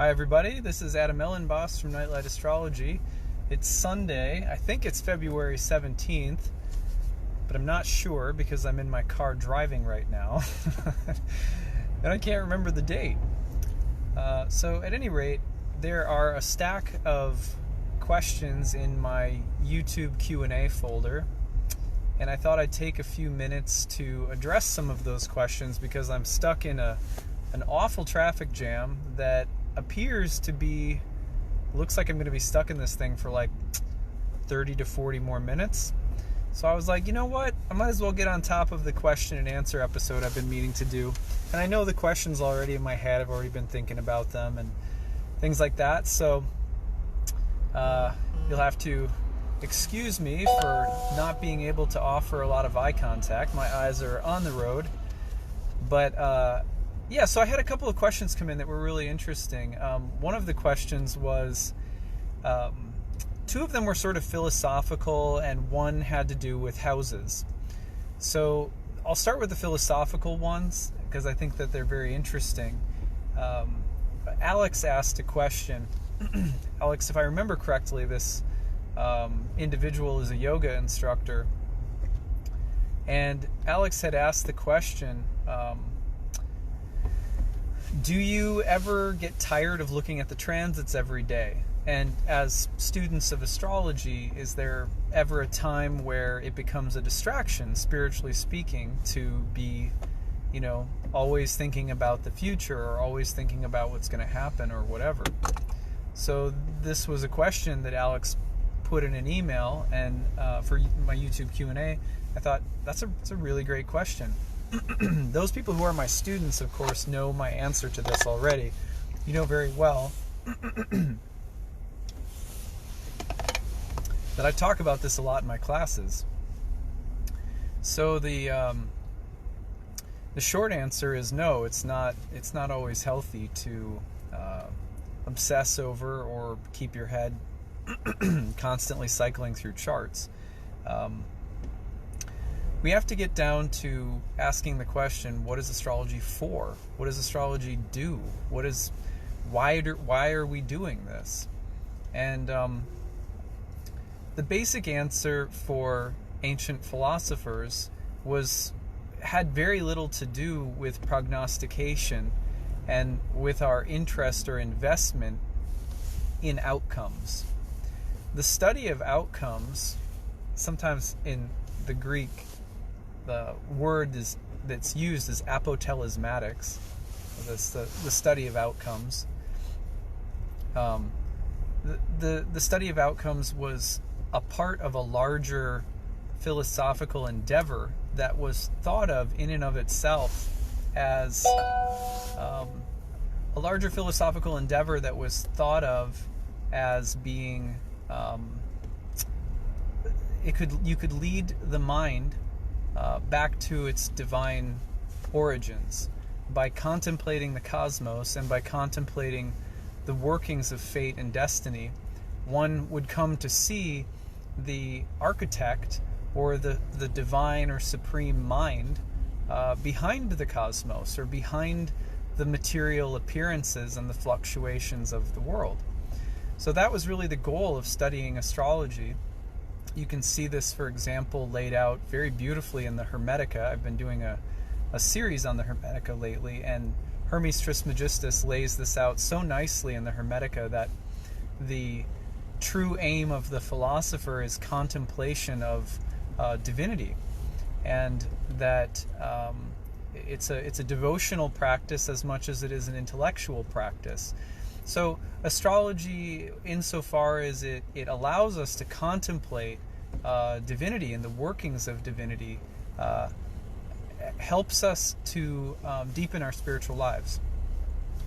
Hi everybody, this is Elenbaas from Untitled Astrology. It's Sunday, I think it's February 17th, but I'm not sure because I'm in my car driving right now, and I can't remember the date. So at any rate, there are a stack of questions in my YouTube Q&A folder, and I thought I'd take a few minutes to address some of those questions because I'm stuck in an awful traffic jam that appears to be, looks like I'm going to be stuck in this thing for like 30 to 40 more minutes. So I was like, you know what? I might as well get on top of the question and answer episode I've been meaning to do. And I know the questions already in my head. I've already been thinking about them and things like that. So you'll have to excuse me for not being able to offer a lot of eye contact. My eyes are on the road. But yeah, so I had a couple of questions come in that were really interesting. One of the questions was, two of them were sort of philosophical and one had to do with houses. So I'll start with the philosophical ones because I think that they're very interesting. Alex asked a question. Alex, if I remember correctly, this individual is a yoga instructor. And Alex had asked the question, do you ever get tired of looking at the transits every day? And as students of astrology, is there ever a time where it becomes a distraction, spiritually speaking, to be, always thinking about the future or always thinking about what's going to happen or whatever? So this was a question that Alex put in an email, and for my YouTube Q&A, I thought that's a really great question. Those people who are my students, of course, know my answer to this already. You know very well that I talk about this a lot in my classes. So the short answer is no. It's not always healthy to obsess over or keep your head constantly cycling through charts. We have to get down to asking the question, what is astrology for? What does astrology do? Why are we doing this? And the basic answer for ancient philosophers had very little to do with prognostication and with our interest or investment in outcomes. The study of outcomes, sometimes in the Greek, the word that's used is apotelismatics. That's the study of outcomes. The study of outcomes was a part of a larger philosophical endeavor that was thought of in and of itself as a larger philosophical endeavor that was thought of as being you could lead the mind back to its divine origins by contemplating the cosmos and by contemplating the workings of fate and destiny. One would come to see the architect or the divine or supreme mind behind the cosmos or behind the material appearances and the fluctuations of the world. So that was really the goal of studying astrology. You can see this, for example, laid out very beautifully in the Hermetica. I've been doing a series on the Hermetica lately, and Hermes Trismegistus lays this out so nicely in the Hermetica that the true aim of the philosopher is contemplation of divinity, and that it's a devotional practice as much as it is an intellectual practice. So astrology, insofar as it allows us to contemplate divinity and the workings of divinity, helps us to deepen our spiritual lives.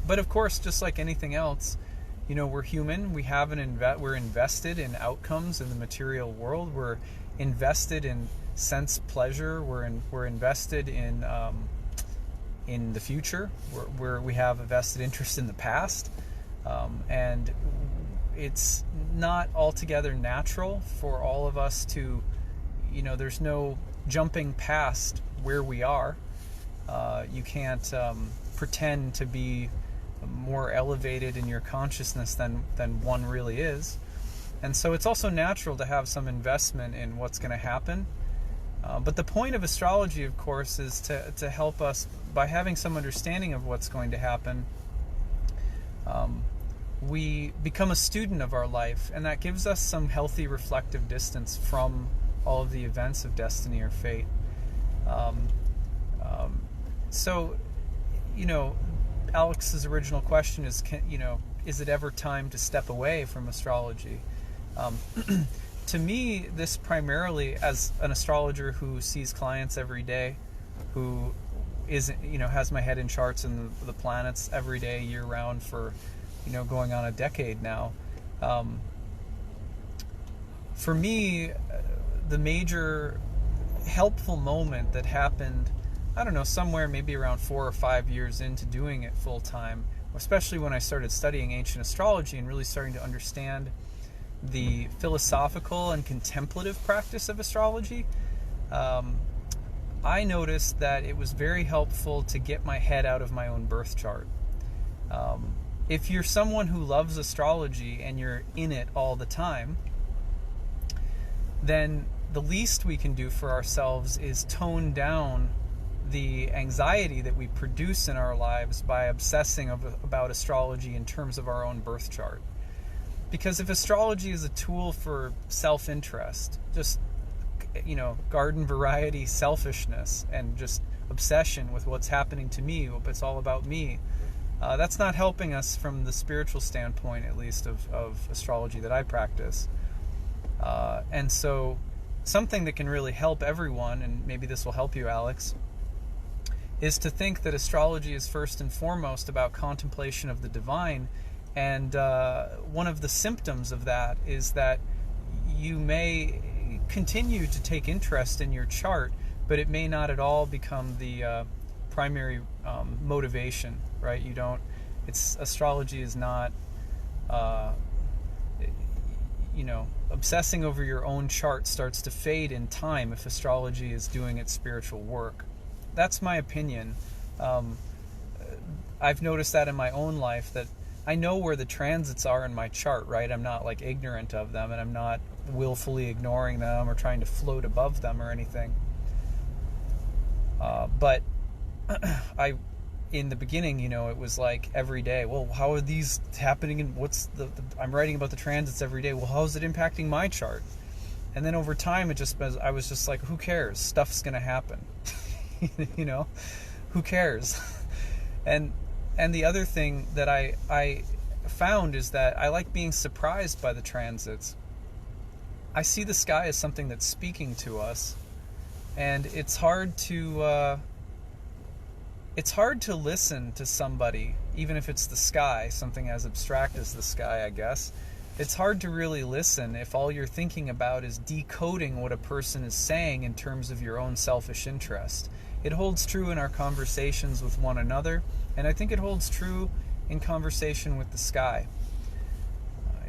But of course, just like anything else, we're human. We're invested in outcomes in the material world. We're invested in sense pleasure. We're invested in the future. We have a vested interest in the past. And it's not altogether natural for all of us to, there's no jumping past where we are. You can't pretend to be more elevated in your consciousness than one really is. And so it's also natural to have some investment in what's going to happen. But the point of astrology, of course, is to help us, by having some understanding of what's going to happen, we become a student of our life, and that gives us some healthy reflective distance from all of the events of destiny or fate. So, Alex's original question is, is it ever time to step away from astrology? To me, this primarily, as an astrologer who sees clients every day, who has my head in charts and the planets every day, year round for, going on a decade now. For me, the major helpful moment that happened, I don't know, somewhere maybe around 4 or 5 years into doing it full time, especially when I started studying ancient astrology and really starting to understand the philosophical and contemplative practice of astrology, I noticed that it was very helpful to get my head out of my own birth chart. If you're someone who loves astrology and you're in it all the time, then the least we can do for ourselves is tone down the anxiety that we produce in our lives by obsessing about astrology in terms of our own birth chart. Because if astrology is a tool for self-interest, just, garden variety selfishness and just obsession with what's happening to me, it's all about me, that's not helping us from the spiritual standpoint, at least, of astrology that I practice. And so something that can really help everyone, and maybe this will help you, Alex, is to think that astrology is first and foremost about contemplation of the divine. And one of the symptoms of that is that you may continue to take interest in your chart, but it may not at all become the primary motivation, right? Astrology is not, obsessing over your own chart starts to fade in time if astrology is doing its spiritual work. That's my opinion. I've noticed that in my own life, that I know where the transits are in my chart, right? I'm not ignorant of them, and I'm not willfully ignoring them or trying to float above them or anything. But in the beginning, it was every day, well, how are these happening, and I'm writing about the transits every day, well, how is it impacting my chart? And then over time, I was just like, who cares? Stuff's gonna happen. Who cares? And the other thing that I found is that I like being surprised by the transits. I see the sky as something that's speaking to us, and it's hard to listen to somebody, even if it's the sky, something as abstract as the sky, I guess. It's hard to really listen if all you're thinking about is decoding what a person is saying in terms of your own selfish interest. It holds true in our conversations with one another, and I think it holds true in conversation with the sky.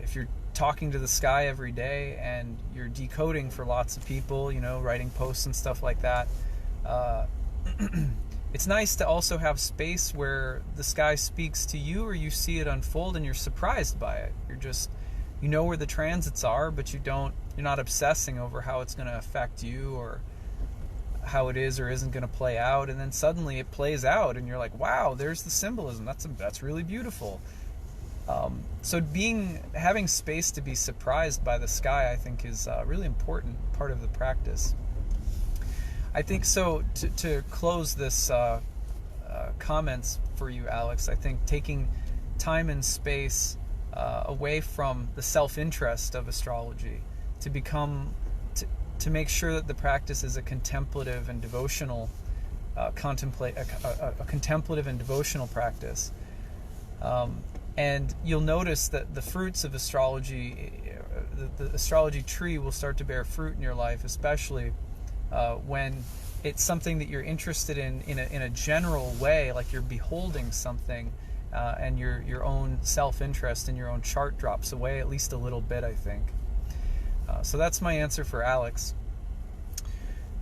If you're talking to the sky every day and you're decoding for lots of people, writing posts and stuff like that, it's nice to also have space where the sky speaks to you, or you see it unfold and you're surprised by it. You know where the transits are, but you're not obsessing over how it's going to affect you or how it is or isn't going to play out, and then suddenly it plays out and you're like, wow, there's the symbolism, that's really beautiful. So having space to be surprised by the sky, I think, is a really important part of the practice. I think so. To close this comments for you, Alex, I think taking time and space away from the self-interest of astrology to make sure that the practice is a contemplative and devotional contemplative and devotional practice. And you'll notice that the fruits of astrology, the astrology tree will start to bear fruit in your life, especially when it's something that you're interested in a general way, like you're beholding something, and your own self-interest in your own chart drops away at least a little bit, I think. So that's my answer for Alex.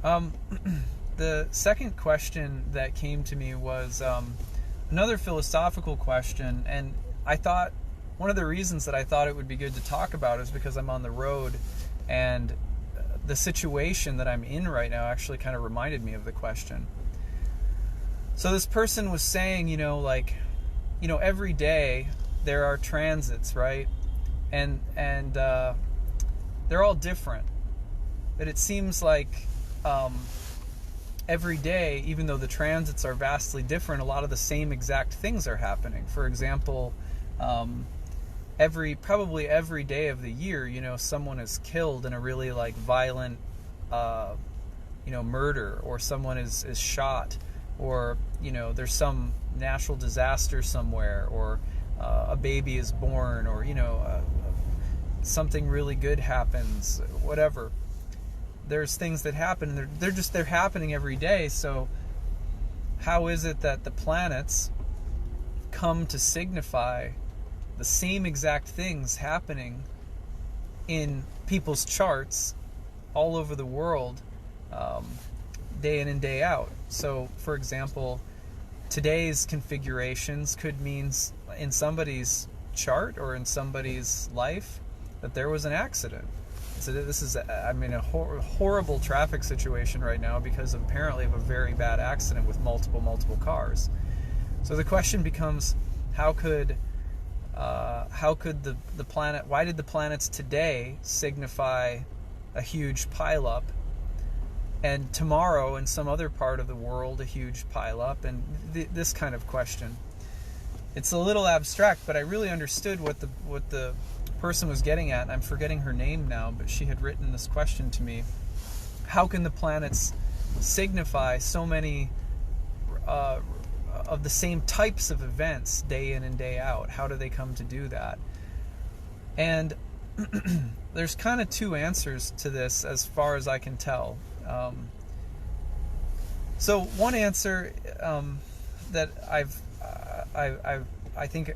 The second question that came to me was, another philosophical question, and I thought one of the reasons that I thought it would be good to talk about is because I'm on the road, and the situation that I'm in right now actually kind of reminded me of the question. So this person was saying, every day there are transits, right? And they're all different. But it seems like every day, even though the transits are vastly different, a lot of the same exact things are happening. For example, probably every day of the year, someone is killed in a really violent, murder, or someone is shot, or there's some natural disaster somewhere, or a baby is born, or something really good happens, whatever. There's things that happen, and they're happening every day. So how is it that the planets come to signify the same exact things happening in people's charts all over the world, day in and day out? So, for example, today's configurations could mean in somebody's chart or in somebody's life that there was an accident. So this is, a horrible traffic situation right now because apparently of a very bad accident with multiple cars. So the question becomes, how could the planet? Why did the planets today signify a huge pileup, and tomorrow in some other part of the world a huge pileup? And this kind of question. It's a little abstract, but I really understood what the person was getting at. I'm forgetting her name now, but she had written this question to me. How can the planets signify so many of the same types of events day in and day out? How do they come to do that? And there's kind of two answers to this as far as I can tell. So one answer that I think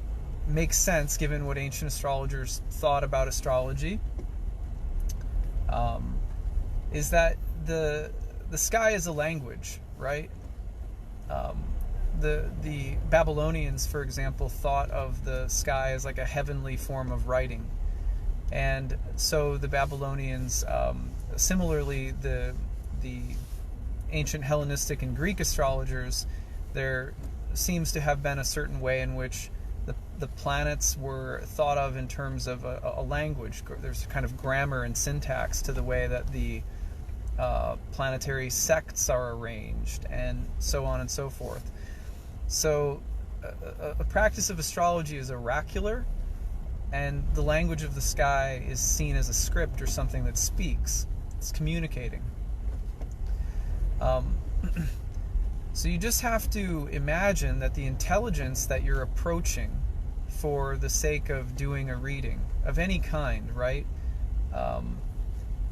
makes sense given what ancient astrologers thought about astrology, is that the sky is a language, right? The Babylonians, for example, thought of the sky as like a heavenly form of writing, and so the Babylonians, similarly, the ancient Hellenistic and Greek astrologers, there seems to have been a certain way in which the planets were thought of in terms of a language. There's kind of grammar and syntax to the way that the planetary sects are arranged, and so on and so forth. So a practice of astrology is oracular, and the language of the sky is seen as a script or something that speaks. It's communicating. So you just have to imagine that the intelligence that you're approaching for the sake of doing a reading of any kind, right,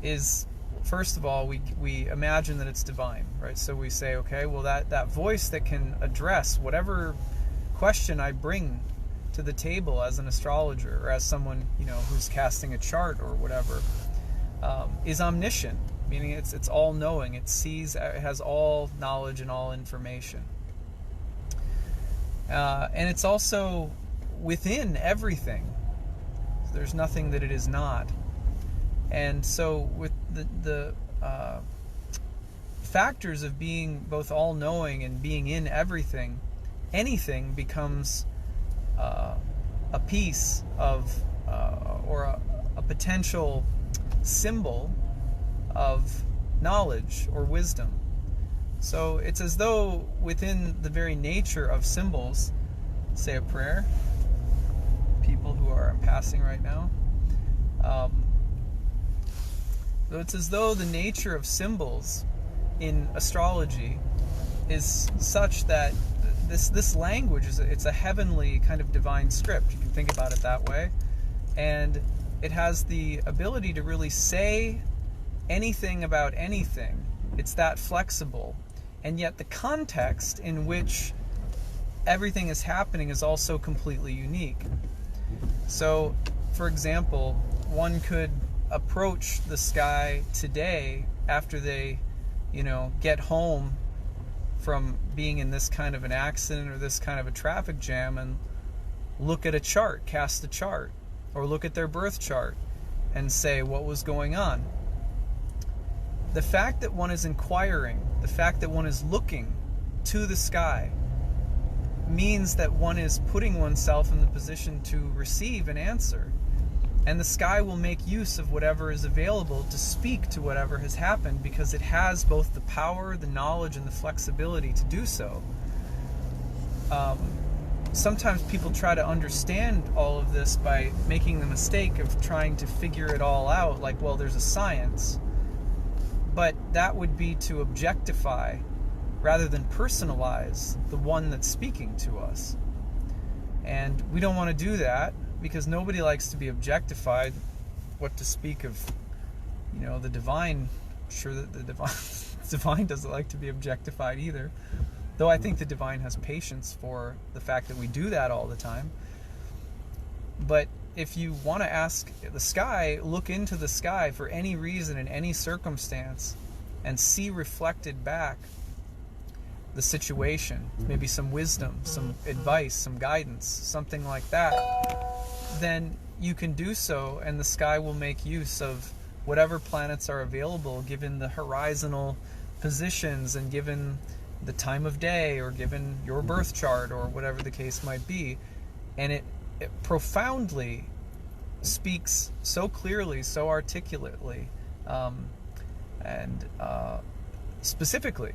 is, first of all, we imagine that it's divine, right? So we say, okay, well, that voice that can address whatever question I bring to the table as an astrologer or as someone, who's casting a chart or whatever, is omniscient, meaning it's all-knowing. It sees, it has all knowledge and all information. And it's also within everything. There's nothing that it is not. And so with the factors of being both all-knowing and being in everything, anything becomes a piece of, or a potential symbol of knowledge or wisdom. So it's as though within the very nature of symbols, say a prayer, people who are passing right now, so it's as though the nature of symbols in astrology is such that this language it's a heavenly kind of divine script. You can think about it that way, and it has the ability to really say anything about anything. It's that flexible, and yet the context in which everything is happening is also completely unique. So, for example, one could approach the sky today after they, get home from being in this kind of an accident or this kind of a traffic jam and look at a chart, cast a chart, or look at their birth chart and say what was going on. The fact that one is inquiring, the fact that one is looking to the sky, means that one is putting oneself in the position to receive an answer. And the sky will make use of whatever is available to speak to whatever has happened, because it has both the power, the knowledge, and the flexibility to do so. Sometimes people try to understand all of this by making the mistake of trying to figure it all out, like, well, there's a science. But that would be to objectify rather than personalize the one that's speaking to us. And we don't want to do that, because nobody likes to be objectified. What to speak of, the divine? I'm sure that the divine doesn't like to be objectified either. Though I think the divine has patience for the fact that we do that all the time. But if you want to ask the sky, look into the sky for any reason in any circumstance and see reflected back the situation, maybe some wisdom, some advice, some guidance, something like that, then you can do so, and the sky will make use of whatever planets are available given the horizontal positions and given the time of day or given your birth chart or whatever the case might be. And it profoundly speaks so clearly, so articulately, and specifically.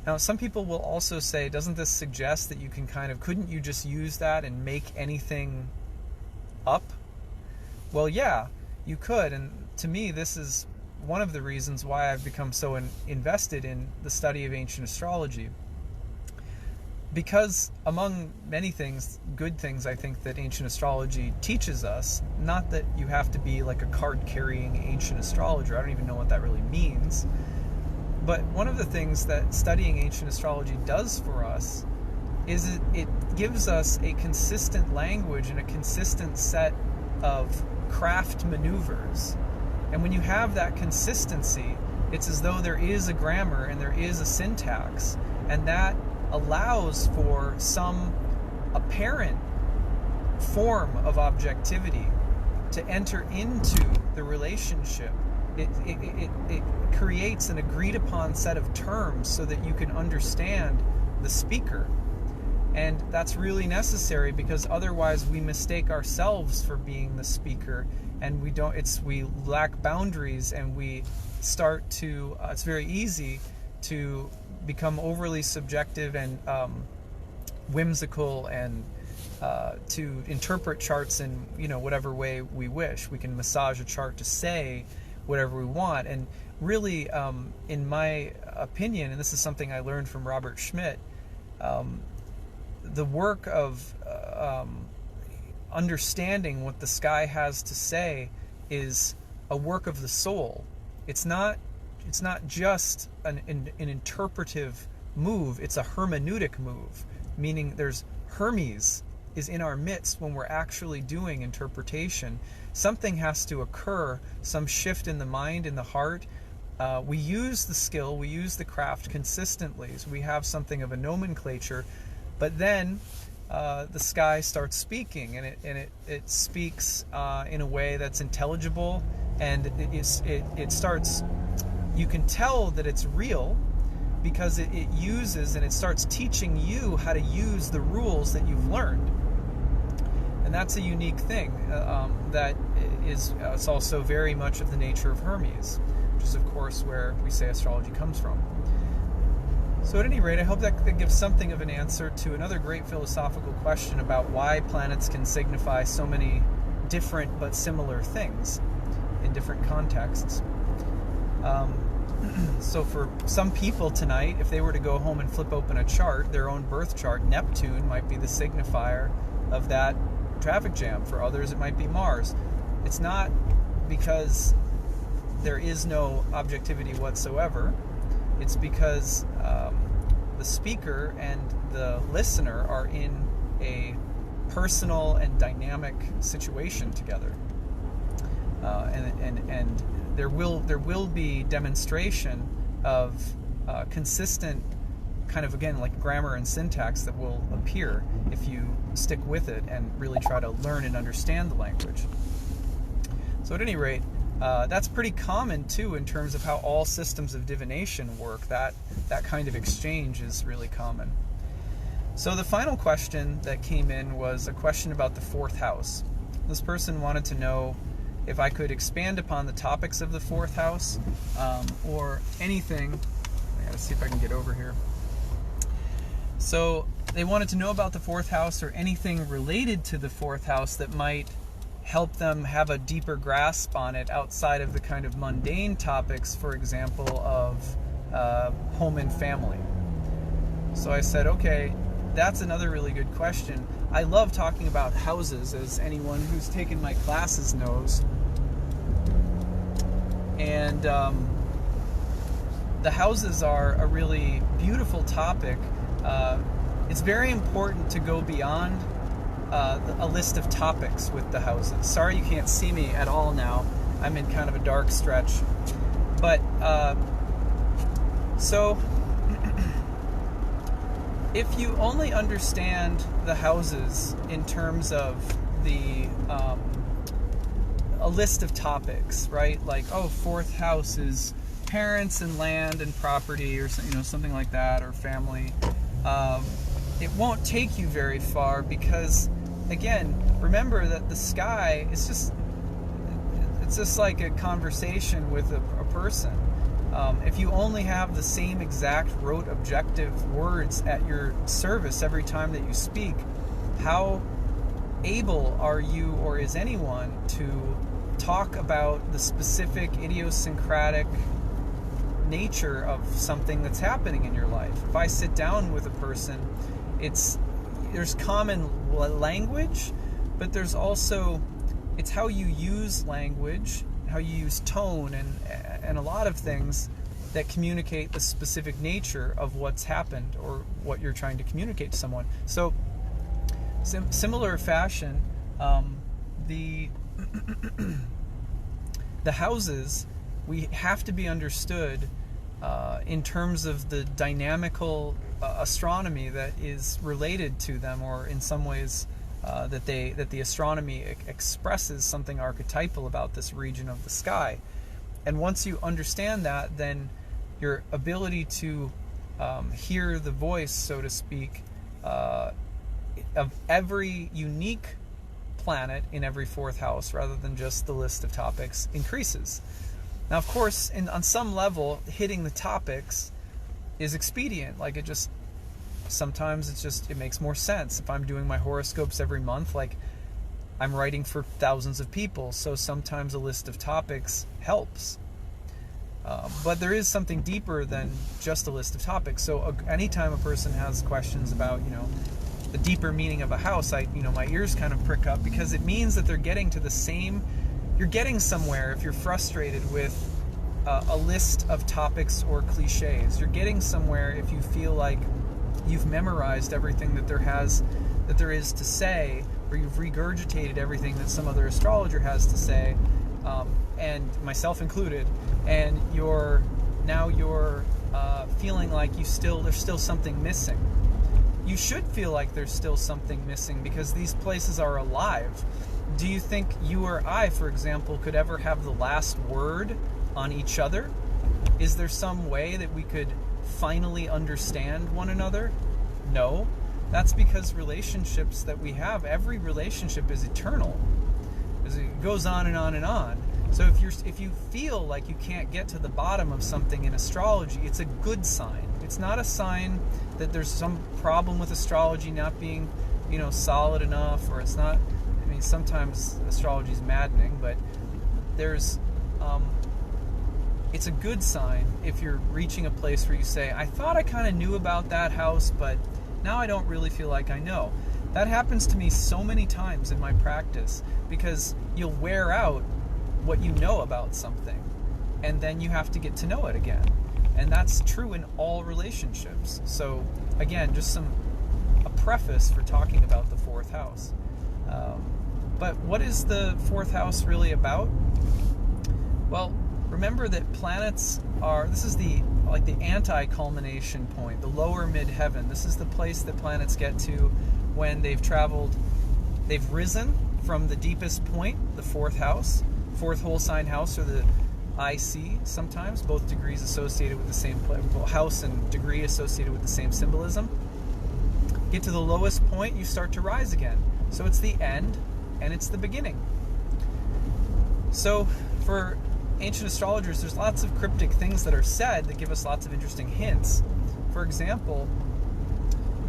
Now, some people will also say, doesn't this suggest that you can couldn't you just use that and make anything up? Well, yeah, you could. And to me, this is one of the reasons why I've become so invested in the study of ancient astrology. Because among many things, good things, I think that ancient astrology teaches us, not that you have to be like a card-carrying ancient astrologer. I don't even know what that really means. But one of the things that studying ancient astrology does for us is it gives us a consistent language and a consistent set of craft maneuvers. And when you have that consistency, it's as though there is a grammar and there is a syntax, and that allows for some apparent form of objectivity to enter into the relationship. It creates an agreed upon set of terms so that you can understand the speaker. And that's really necessary, because otherwise we mistake ourselves for being the speaker, and we lack boundaries, and we start to it's very easy to become overly subjective and whimsical, and to interpret charts in whatever way we wish. We can massage a chart to say whatever we want. And really, in my opinion, and this is something I learned from Robert Schmidt, the work of understanding what the sky has to say is a work of the soul. It's not just an interpretive move, it's a hermeneutic move, meaning there's Hermes is in our midst when we're actually doing interpretation. Something has to occur, some shift in the mind, in the heart. We use the skill, we use the craft consistently, so we have something of a nomenclature, but then the sky starts speaking, and it speaks in a way that's intelligible, and it starts. You can tell that it's real because it uses, and it starts teaching you how to use the rules that you've learned. And that's a unique thing that is it's also very much of the nature of Hermes, which is, of course, where we say astrology comes from. So at any rate, I hope that gives something of an answer to another great philosophical question about why planets can signify so many different but similar things in different contexts. So for some people tonight, if they were to go home and flip open a chart, their own birth chart, Neptune might be the signifier of that traffic jam. For others, it might be Mars. It's not because there is no objectivity whatsoever. It's because the speaker and the listener are in a personal and dynamic situation together, and there will be demonstration of consistent kind of, again, like grammar and syntax that will appear if you stick with it and really try to learn and understand the language. So at any rate, that's pretty common too in terms of how all systems of divination work. That kind of exchange is really common. So the final question that came in was a question about the fourth house. This person wanted to know if I could expand upon the topics of the fourth house, or anything. I gotta see if I can get over here. So they wanted to know about the fourth house or anything related to the fourth house that might help them have a deeper grasp on it outside of the kind of mundane topics, for example, of home and family. So I said, okay, that's another really good question. I love talking about houses, as anyone who's taken my classes knows. And the houses are a really beautiful topic. It's very important to go beyond a list of topics with the houses. Sorry you can't see me at all now. I'm in kind of a dark stretch. But, so, if you only understand the houses in terms of a list of topics, right? Like, oh, fourth house is parents and land and property, or something like that, or family. It won't take you very far because, again, remember that the sky is it's just like a conversation with a person. If you only have the same exact rote objective words at your service every time that you speak, how able are you, or is anyone, to talk about the specific idiosyncratic nature of something that's happening in your life? If I sit down with a person, there's common language, but there's also, it's how you use language, how you use tone, and a lot of things that communicate the specific nature of what's happened or what you're trying to communicate to someone. So, similar fashion, the houses, we have to be understood in terms of the dynamical astronomy that is related to them, or in some ways that the astronomy expresses something archetypal about this region of the sky. And once you understand that, then your ability to hear the voice, so to speak, of every unique planet in every fourth house, rather than just the list of topics, increases. Now, of course, on some level, hitting the topics is expedient. Like, sometimes it makes more sense. If I'm doing my horoscopes every month, like, I'm writing for thousands of people, so sometimes a list of topics helps. But there is something deeper than just a list of topics. So anytime a person has questions about, the deeper meaning of a house, my ears kind of prick up, because it means that they're getting to the same. You're getting somewhere if you're frustrated with a list of topics or cliches. You're getting somewhere if you feel like you've memorized everything that there is to say, or you've regurgitated everything that some other astrologer has to say, and myself included, and you're feeling like there's still something missing. You should feel like there's still something missing, because these places are alive. Do you think you or I, for example, could ever have the last word on each other? Is there some way that we could finally understand one another? No. That's because relationships that we have, every relationship is eternal. It goes on and on and on. So if you feel like you can't get to the bottom of something in astrology, it's a good sign. It's not a sign that there's some problem with astrology not being, solid enough, or it's not. I mean, sometimes astrology is maddening, but it's a good sign if you're reaching a place where you say, I thought I kind of knew about that house, but now I don't really feel like I know. That happens to me so many times in my practice, because you'll wear out what you know about something, and then you have to get to know it again. And that's true in all relationships. So again, just a preface for talking about the fourth house. But what is the fourth house really about? Well, remember that planets this is the like the anti-culmination point, the lower mid-heaven. This is the place that planets get to when they've risen from the deepest point, the fourth house, fourth whole sign house, or the IC sometimes, both degrees associated with the same house and degree associated with the same symbolism. Get to the lowest point, you start to rise again. So it's the end and it's the beginning. So for ancient astrologers, there's lots of cryptic things that are said that give us lots of interesting hints. For example,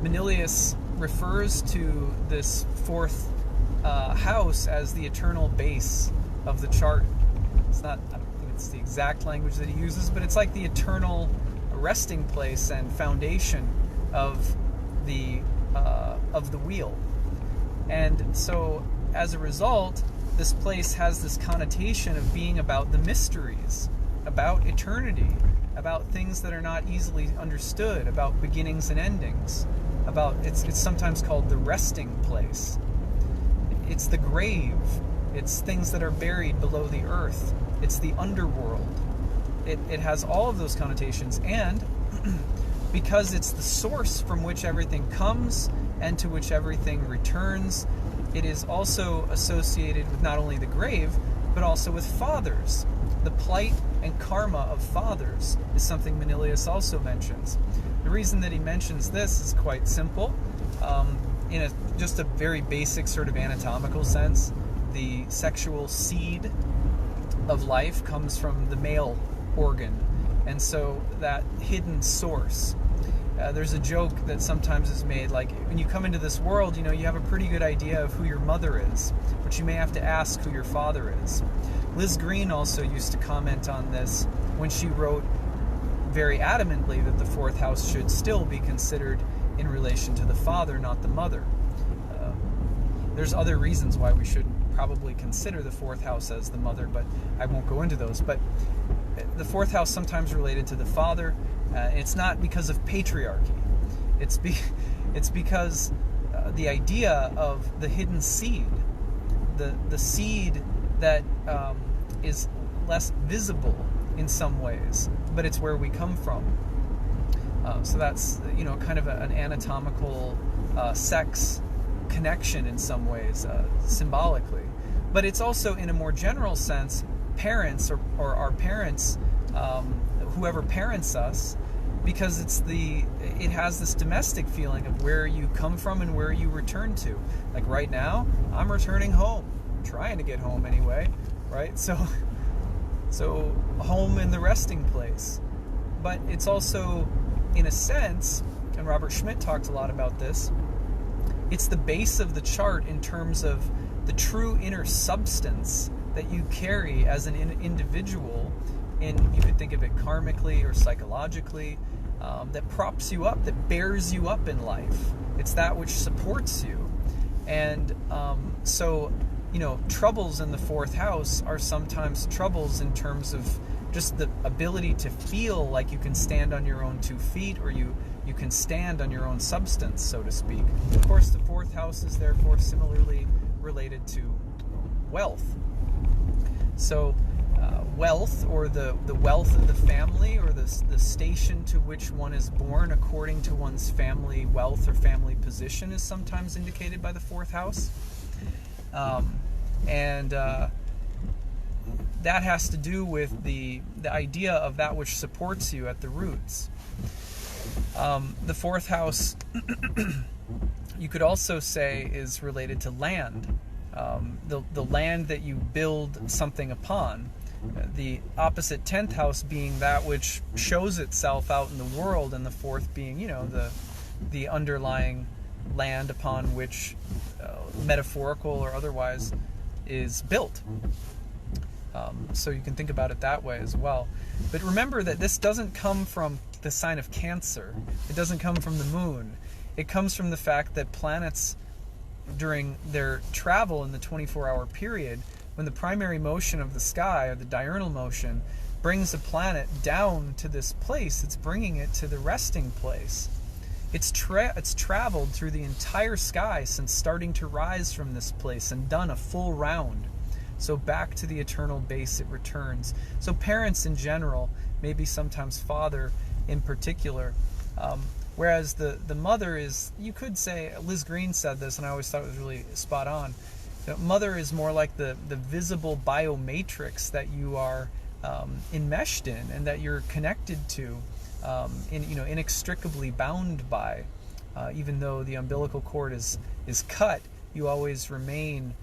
Manilius refers to this fourth house as the eternal base of the chart. It's not, I don't think it's the exact language that he uses, but it's like the eternal resting place and foundation of the wheel. And so as a result, this place has this connotation of being about the mysteries, about eternity, about things that are not easily understood, about beginnings and endings, about it's sometimes called the resting place. It's the grave. It's things that are buried below the earth. It's the underworld. It has all of those connotations, and because it's the source from which everything comes and to which everything returns, it is also associated with not only the grave, but also with fathers. The plight and karma of fathers is something Manilius also mentions. The reason that he mentions this is quite simple. In just a very basic sort of anatomical sense, the sexual seed of life comes from the male organ, and so that hidden source. There's a joke that sometimes is made, like, when you come into this world, you have a pretty good idea of who your mother is, but you may have to ask who your father is. Liz Green also used to comment on this when she wrote very adamantly that the fourth house should still be considered in relation to the father, not the mother. There's other reasons why we should probably consider the fourth house as the mother, but I won't go into those. But the fourth house sometimes related to the father. It's not because of patriarchy. It's because the idea of the hidden seed, the seed that is less visible in some ways, but it's where we come from. So that's kind of an anatomical sex connection in some ways, symbolically. But it's also, in a more general sense, parents or our parents, whoever parents us, because it has this domestic feeling of where you come from and where you return to. Like right now, I'm returning home. I'm trying to get home anyway, right? So home in the resting place. But it's also, in a sense, and Robert Schmidt talked a lot about this, it's the base of the chart in terms of the true inner substance that you carry as an individual, you could think of it karmically or psychologically, that props you up, that bears you up in life. It's that which supports you. And so troubles in the fourth house are sometimes troubles in terms of just the ability to feel like you can stand on your own 2 feet, or you can stand on your own substance, so to speak. Of course, the fourth house is therefore similarly related to wealth. So wealth, or the wealth of the family, or the station to which one is born according to one's family wealth or family position, is sometimes indicated by the fourth house. And that has to do with the idea of that which supports you at the roots. The fourth house, you could also say, is related to land. The land that you build something upon. The opposite 10th house being that which shows itself out in the world, and the fourth being, the underlying land upon which, metaphorical or otherwise, is built. So you can think about it that way as well. But remember that this doesn't come from the sign of Cancer. It doesn't come from the moon. It comes from the fact that planets, during their travel in the 24-hour period, when the primary motion of the sky, or the diurnal motion, brings a planet down to this place, it's bringing it to the resting place. It's traveled through the entire sky since starting to rise from this place and done a full round. So back to the eternal base it returns. So parents in general, maybe sometimes father, in particular. Whereas the mother is, you could say, Liz Green said this, and I always thought it was really spot on. Mother is more like the visible biomatrix that you are enmeshed in, and that you're connected to, inextricably bound by. Even though the umbilical cord is cut, you always remain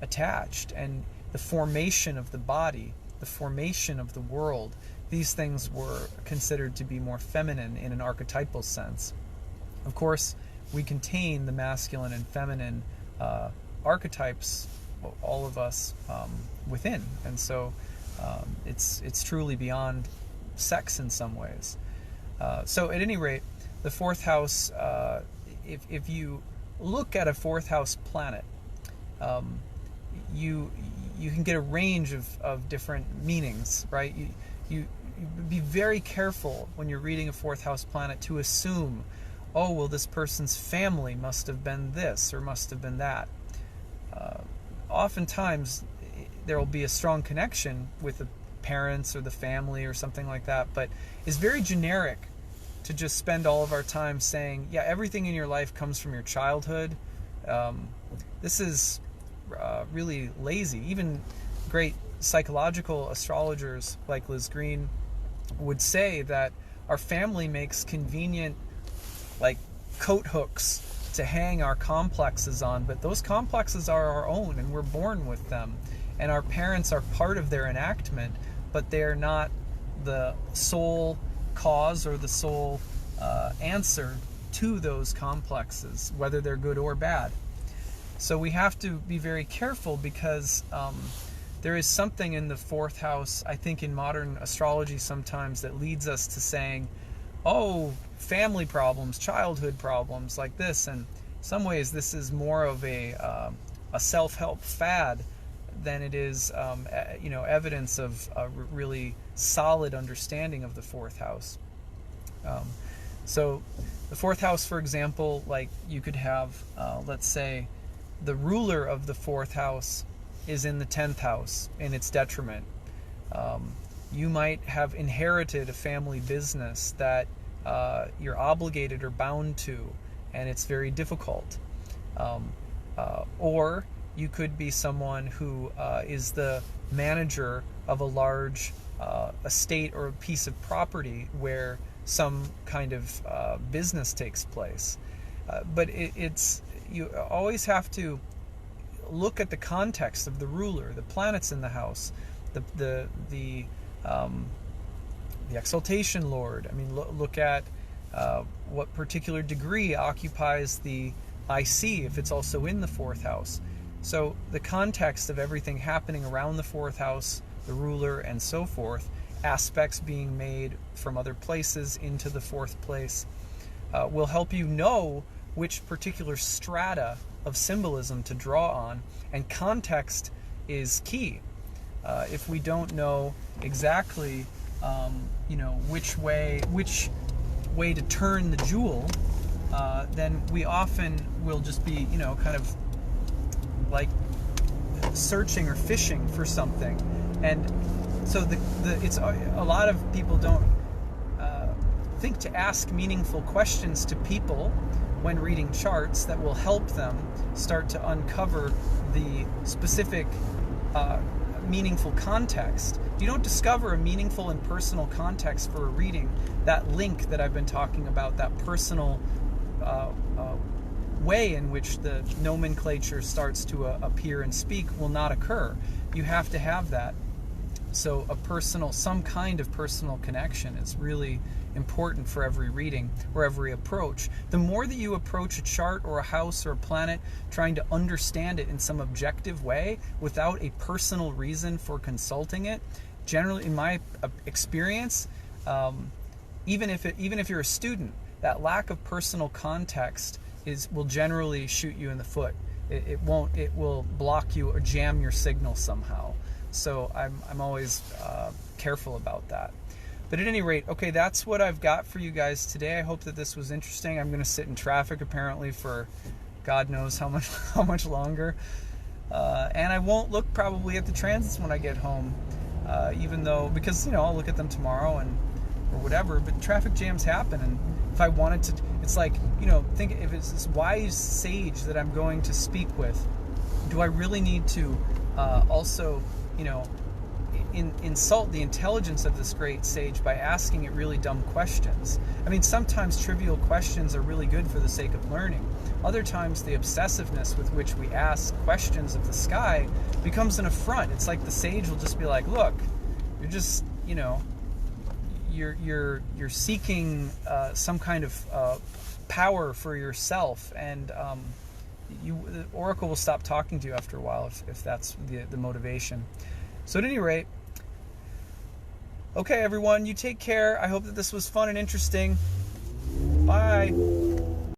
attached. And the formation of the body, the formation of the world, these things were considered to be more feminine in an archetypal sense. Of course, we contain the masculine and feminine archetypes, all of us, within. And so it's truly beyond sex in some ways. So at any rate, the fourth house, if you look at a fourth house planet, you can get a range of different meanings, right? You be very careful when you're reading a fourth house planet to assume, oh, well, this person's family must have been this or must have been that. Oftentimes, there will be a strong connection with the parents or the family or something like that, but it's very generic to just spend all of our time saying, yeah, everything in your life comes from your childhood. This is really lazy. Even great psychological astrologers like Liz Green would say that our family makes convenient, like, coat hooks to hang our complexes on, but those complexes are our own, and we're born with them. And our parents are part of their enactment, but they're not the sole cause or the sole answer to those complexes, whether they're good or bad. So we have to be very careful, because there is something in the fourth house, I think, in modern astrology sometimes, that leads us to saying, oh, family problems, childhood problems, like this. And in some ways, this is more of a self-help fad than it is, evidence of a really solid understanding of the fourth house. So the fourth house, for example, like you could have, let's say, the ruler of the fourth house is in the 10th house in its detriment. You might have inherited a family business that you're obligated or bound to, and it's very difficult. Or you could be someone who is the manager of a large estate or a piece of property where some kind of business takes place. But you always have to look at the context of the ruler, the planets in the house, the exaltation lord. I mean, look at what particular degree occupies the IC if it's also in the fourth house. So the context of everything happening around the fourth house, the ruler, and so forth, aspects being made from other places into the fourth place, will help you know which particular strata of symbolism to draw on. And context is key. If we don't know exactly, which way to turn the jewel, then we often will just be, kind of like searching or fishing for something. And so it's a lot of people don't think to ask meaningful questions to people when reading charts that will help them start to uncover the specific meaningful context. If you don't discover a meaningful and personal context for a reading, that link that I've been talking about, that personal way in which the nomenclature starts to appear and speak, will not occur. You have to have that. So some kind of personal connection is really important for every reading or every approach. The more that you approach a chart or a house or a planet trying to understand it in some objective way without a personal reason for consulting it, generally, in my experience, even if you're a student, that lack of personal context will generally shoot you in the foot. It will block you or jam your signal somehow. So I'm always careful about that. But at any rate, okay, that's what I've got for you guys today. I hope that this was interesting. I'm going to sit in traffic apparently for God knows how much longer. And I won't look probably at the transits when I get home, because I'll look at them tomorrow, and or whatever, but traffic jams happen, and if I wanted to, it's like, think if it's this wise sage that I'm going to speak with, do I really need to also, insult the intelligence of this great sage by asking it really dumb questions? I mean, sometimes trivial questions are really good for the sake of learning. Other times, the obsessiveness with which we ask questions of the sky becomes an affront. It's like the sage will just be like, look, you're just, you're seeking some kind of power for yourself, and the oracle will stop talking to you after a while if that's the motivation. So at any rate, okay, everyone, you take care. I hope that this was fun and interesting. Bye.